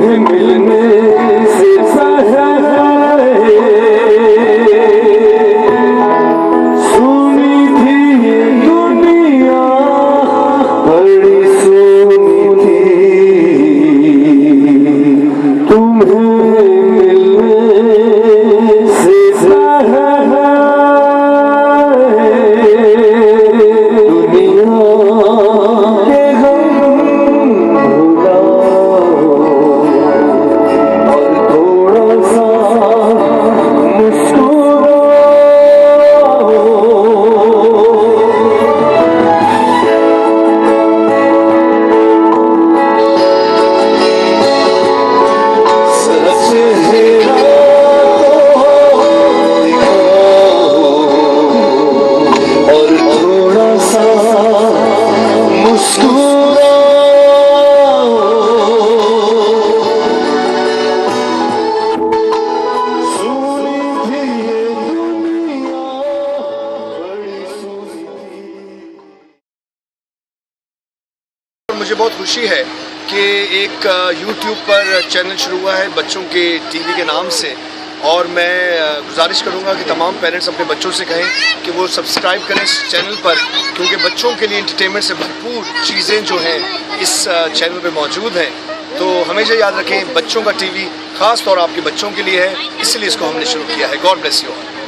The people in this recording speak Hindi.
तुम्हें मिलने से पहले सुनी थी ये दुनिया बड़ी सुनी थी। तुम्हें मिलने से पहले मुझे बहुत खुशी है कि एक YouTube पर चैनल शुरू हुआ है बच्चों के टीवी के नाम से, और मैं गुजारिश करूंगा कि तमाम पेरेंट्स अपने बच्चों से कहें कि वो सब्सक्राइब करें इस चैनल पर, क्योंकि बच्चों के लिए एंटरटेनमेंट से भरपूर चीज़ें जो हैं इस चैनल पर मौजूद हैं। तो हमेशा याद रखें, बच्चों का टीवी ख़ास तौर आपके बच्चों के लिए है, इसलिए इसको हमने शुरू किया है। God bless you all.